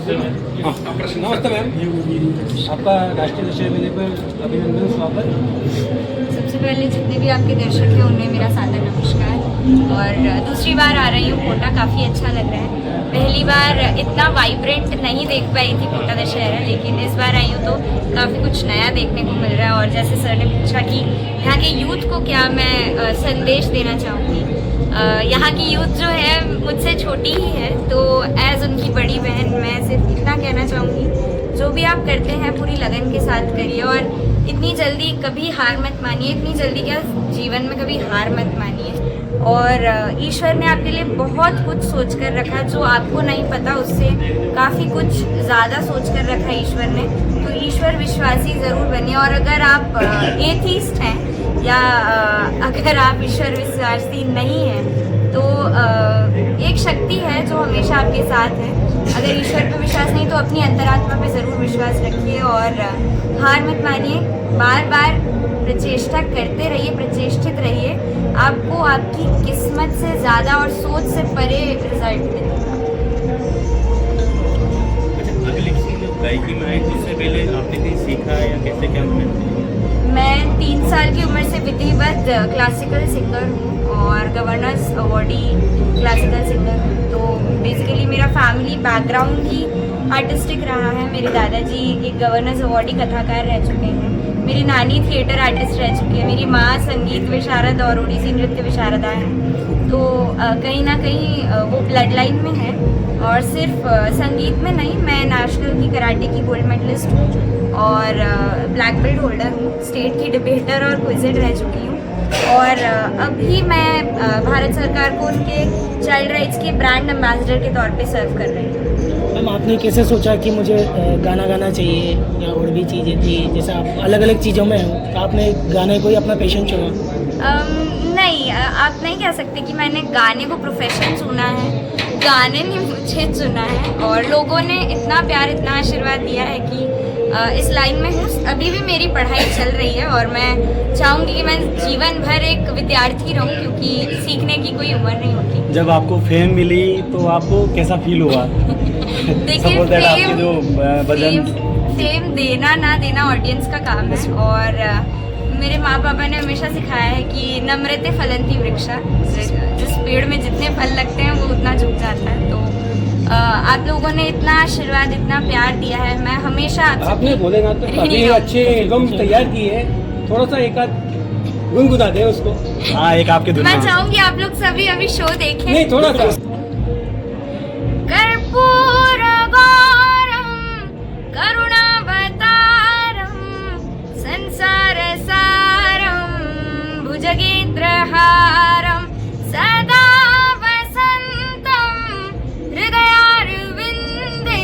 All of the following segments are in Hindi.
नमस्ते मैम, आपका राष्ट्रीय दशहरा मेले पर अभिनंदन, स्वागत। सबसे पहले जितने भी आपके दर्शक हैं उन्हें मेरा सादर नमस्कार। और दूसरी बार आ रही हूँ कोटा, काफ़ी अच्छा लग रहा है। पहली बार इतना वाइब्रेंट नहीं देख पाई थी कोटा दशहरा, लेकिन इस बार आई हूँ तो काफ़ी कुछ नया देखने को मिल रहा है। और जैसे सर ने पूछा कि यहाँ के यूथ को क्या मैं संदेश देना चाहूँगी, यहाँ की यूथ जो है मुझसे छोटी ही है, तो एज उनकी बड़ी बहन मैं सिर्फ इतना कहना चाहूँगी, जो भी आप करते हैं पूरी लगन के साथ करिए और इतनी जल्दी कभी हार मत मानिए। इतनी जल्दी क्या, जीवन में कभी हार मत मानिए। और ईश्वर ने आपके लिए बहुत कुछ सोच कर रखा, जो आपको नहीं पता उससे काफ़ी कुछ ज़्यादा सोच कर रखा ईश्वर ने। तो ईश्वर विश्वासी ज़रूर बनिए। और अगर आप एथीस्ट हैं या अगर आप ईश्वर विश्वासी नहीं हैं, तो एक शक्ति है जो हमेशा आपके साथ है। अगर ईश्वर पे विश्वास नहीं तो अपनी अंतरात्मा पे ज़रूर विश्वास रखिए और हार मत मानिए। बार बार प्रचेष्टा करते रहिए, प्रचेष्टित रहिए। आपको आपकी किस्मत से ज़्यादा और सोच से परे रिजल्ट मिलेगा। अच्छा, अगली गायकी में आई थी, इससे पहले आपने कहीं सीखा या कैसे क्या मैं 3 साल की उम्र से विधिवत क्लासिकल सिंगर हूँ और गवर्नर्स अवॉर्डी क्लासिकल सिंगर हूँ। तो बेसिकली मेरा फैमिली बैकग्राउंड ही आर्टिस्टिक रहा है। मेरे दादाजी एक गवर्नर्स अवॉर्डी कथाकार रह चुके हैं, मेरी नानी थिएटर आर्टिस्ट रह चुकी है, मेरी माँ संगीत विशारद और ओडिसी नृत्य विशारदा है। तो कहीं ना कहीं वो ब्लड लाइन में है। और सिर्फ संगीत में नहीं, मैं नेशनल की कराटे की गोल्ड मेडलिस्ट हूँ और ब्लैक बेल्ट होल्डर हूँ, स्टेट की डिबेटर और क्विज़र रह चुकी हूँ। और अभी मैं भारत सरकार को उनके चाइल्ड राइट्स के ब्रांड एम्बेसडर के तौर पे सर्व कर रही हूँ। मैम, आपने कैसे सोचा कि मुझे गाना गाना चाहिए या और भी चीज़ें थी, जैसे आप अलग अलग चीज़ों में हो, तो आपने गाने को ही अपना पैशन चुना? नहीं, आप नहीं कह सकते कि मैंने गाने को प्रोफेशन चुना है। गाने ने मुझे चुना है और लोगों ने इतना प्यार, इतना आशीर्वाद दिया है कि इस लाइन में हूँ। अभी भी मेरी पढ़ाई चल रही है और मैं चाहूँगी कि मैं जीवन भर एक विद्यार्थी रहूँ, क्योंकि सीखने की कोई उम्र नहीं होती। जब आपको फेम मिली तो आपको कैसा फील हुआ? देखिए, फेम देना ना देना ऑडियंस का काम है। और मेरे माँ पापा ने हमेशा सिखाया है कि नम्रते फलंती वृक्षा, जिस पेड़ में जितने फल लगते हैं वो उतना झुक जाता है। तो आप लोगों ने इतना आशीर्वाद, इतना प्यार दिया है, मैं हमेशा आपने बोले ना तो काफी अच्छे एल्बम तैयार किए हैं, थोड़ा सा एक आध गुनगुना दे उसको। हाँ, एक आपके मैं चाहूंगी आप लोग सभी अभी शो देखें। नहीं, थोड़ा सा। कर्पूर गौरम करुणावतारम संसार सारम भुजगेन्द्रहारम सदा वसंतम हृदयारविंदे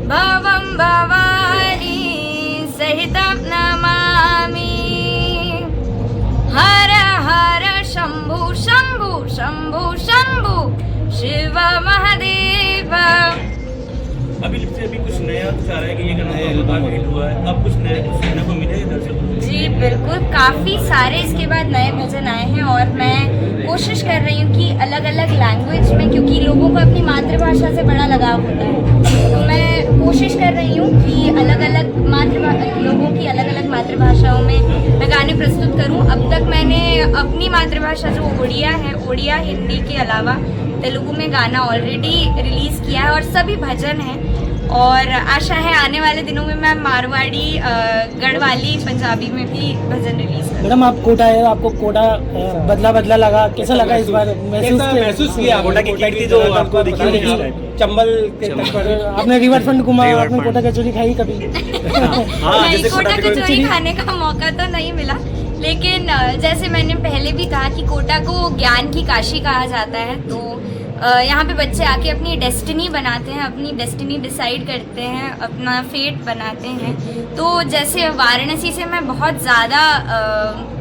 भवं भवानी सहितं नमामि। हर हर शंभु शंभु शंभु शंभु शिव महादेव। अभी कुछ नया कुछ आ रहा है कि ये गाना हिट हुआ है, अब कुछ नया कुछ सुनने को मिले दर्शकों? जी बिल्कुल, काफ़ी सारे इसके बाद नए भजन आए हैं और मैं कोशिश कर रही हूँ कि अलग अलग लैंग्वेज में, क्योंकि लोगों को अपनी मातृभाषा से बड़ा लगाव होता है, तो मैं कोशिश कर रही हूँ कि अलग अलग लोगों की अलग अलग मातृभाषाओं में मैं गाने प्रस्तुत करूँ। अब तक मैंने अपनी मातृभाषा जो उड़िया है, उड़िया हिंदी के अलावा तेलुगु में गाना ऑलरेडी रिलीज़ किया है और सभी भजन हैं। और आशा है आने वाले दिनों में मैं मारवाड़ी, गढ़वाली, पंजाबी में भी भजन रिलीज करूँ। मैडम, आप कोटा है, आपको कोटा बदला लगा, कैसा लगा इस बार? महसूस किया कोटा की कीर्ति जो आपको दिखी चंबल के तट पर आपने रिवर फ्रंट घुमा, आपने कोटा कचौरी खाई कभी? नहीं, कोटा कचौरी खाने का मौका तो नहीं मिला, लेकिन जैसे मैंने पहले भी कहा कि कोटा को ज्ञान की काशी कहा जाता है। तो यहाँ पे बच्चे आके अपनी डेस्टिनी बनाते हैं, अपनी डेस्टिनी डिसाइड करते हैं, अपना फेट बनाते हैं। तो जैसे वाराणसी से मैं बहुत ज़्यादा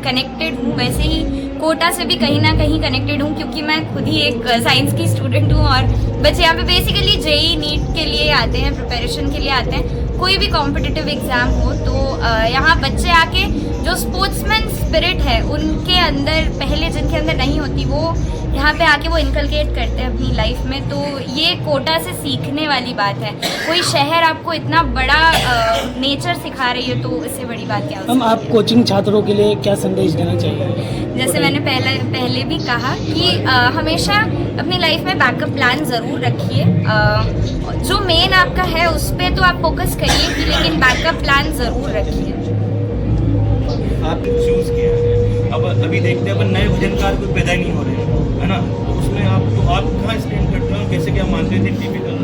कनेक्टेड हूँ, वैसे ही कोटा से भी कहीं ना कहीं कनेक्टेड हूँ, क्योंकि मैं खुद ही एक साइंस की स्टूडेंट हूँ और बच्चे यहाँ पे बेसिकली जेई नीट के लिए आते हैं, प्रिपरेशन के लिए आते हैं। कोई भी कॉम्पिटिटिव एग्ज़ाम हो तो यहाँ बच्चे आके जो स्पोर्ट्समैन स्पिरिट है उनके अंदर पहले जिनके अंदर नहीं होती वो यहाँ पे आके वो इनकलकेट करते हैं अपनी लाइफ में। तो ये कोटा से सीखने वाली बात है। कोई शहर आपको इतना बड़ा नेचर सिखा रही है तो इससे बड़ी बात क्या हो हम सकती आप है। कोचिंग छात्रों के लिए क्या संदेश देना चाहिए? जैसे मैंने पहले भी कहा कि हमेशा अपनी लाइफ में बैकअप प्लान ज़रूर रखिए। जो मेन आपका है उस पर तो आप फोकस करिए कि लेकिन बैकअप प्लान ज़रूर रखिए। आपने चूज किया है, अब अभी देखते हैं अपन नए भजनकार कोई पैदा ही नहीं हो रहे हैं, है ना? तो उसमें आप कहाँ स्टैंड करते हो, कैसे क्या मानते थे टिपिकल?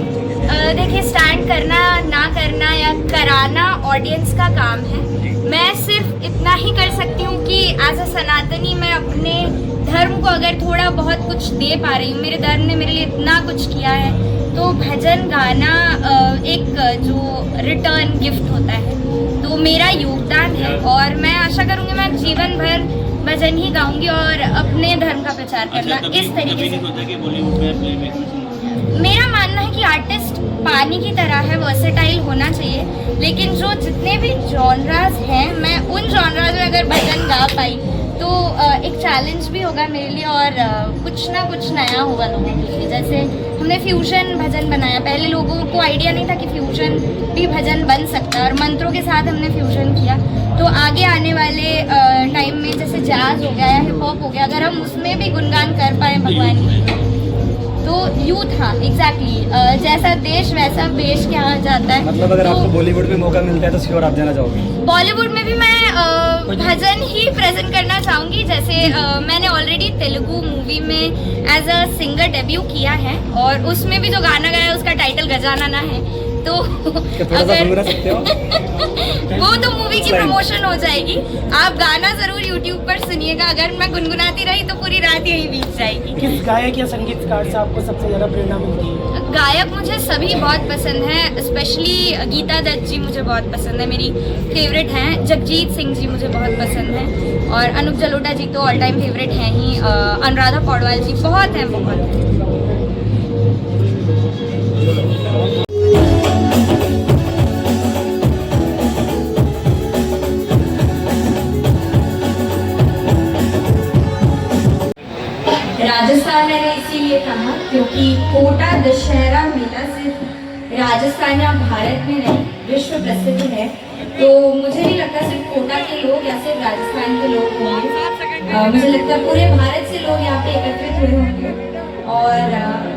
देखिए, स्टैंड करना ना करना या कराना ऑडियंस का काम है। मैं सिर्फ इतना ही कर सकती हूँ कि एज अ सनातनी मैं अपने धर्म को अगर थोड़ा बहुत कुछ दे पा रही हूँ, मेरे धर्म ने मेरे लिए इतना कुछ किया है, तो भजन गाना एक जो रिटर्न गिफ्ट होता है तो मेरा योगदान है। और मैं आशा करूँगी मैं जीवन भर भजन ही गाऊंगी और अपने धर्म का प्रचार करना इस तरीके से। मेरा मानना है कि आर्टिस्ट पानी की तरह है, वर्सेटाइल होना चाहिए, लेकिन जो जितने भी जॉनराज हैं मैं उन जॉनराज में अगर भजन गा पाई तो एक चैलेंज भी होगा मेरे लिए और कुछ ना कुछ नया होगा लोगों के लिए। जैसे हमने फ्यूजन भजन बनाया, पहले लोगों को आइडिया नहीं था कि फ्यूजन भी भजन बन सकता है और मंत्रों के साथ हमने फ्यूजन किया। तो आगे आने वाले टाइम में जैसे जैज हो गया या हिप हॉप हो गया, अगर हम उसमें भी गुणगान कर पाए भगवान की तो यूथ, हाँ एग्जैक्टली, जैसा देश वैसा वेश कहा जाता है। मतलब अगर तो आपको बॉलीवुड में मौका मिलता है तो श्योर आप जाना चाहोगे? बॉलीवुड में भी मैं भजन ही प्रेजेंट करना चाहूँगी। जैसे मैंने ऑलरेडी तेलुगु मूवी में एज अ सिंगर डेब्यू किया है और उसमें भी जो गाना गाया है उसका टाइटल गजानना है। तो थोड़ा सा गुनगुना सकते हो? वो तो मूवी की प्रमोशन हो जाएगी। आप गाना जरूर यूट्यूब पर सुनिएगा। अगर मैं गुनगुनाती रही तो पूरी रात यही बीत जाएगी। किस गायक या संगीतकार से आपको सबसे ज़्यादा प्रेरणा मिलती है? गायक मुझे सभी बहुत पसंद हैं, स्पेशली गीता दत्त जी मुझे बहुत पसंद है, मेरी फेवरेट हैं। जगजीत सिंह जी मुझे बहुत पसंद हैं और अनूप जलोटा जी तो ऑल टाइम फेवरेट हैं ही। अनुराधा पौडवाल जी बहुत हैं, बहुत हैं। राजस्थान मैंने इसीलिए कहा क्योंकि कोटा दशहरा मेला सिर्फ राजस्थान या भारत में नहीं विश्व प्रसिद्ध है। तो मुझे नहीं लगता सिर्फ कोटा के लोग या सिर्फ राजस्थान के लोग होंगे, मुझे लगता है पूरे भारत से लोग यहाँ पे एकत्रित हुए होंगे। और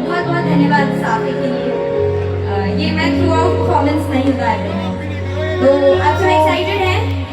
बहुत बहुत धन्यवाद साफे के लिए। ये मैं थ्रू आउट परफॉर्मेंस नहीं उतार रही हूँ। तो आप सब एक्साइटेड हैं?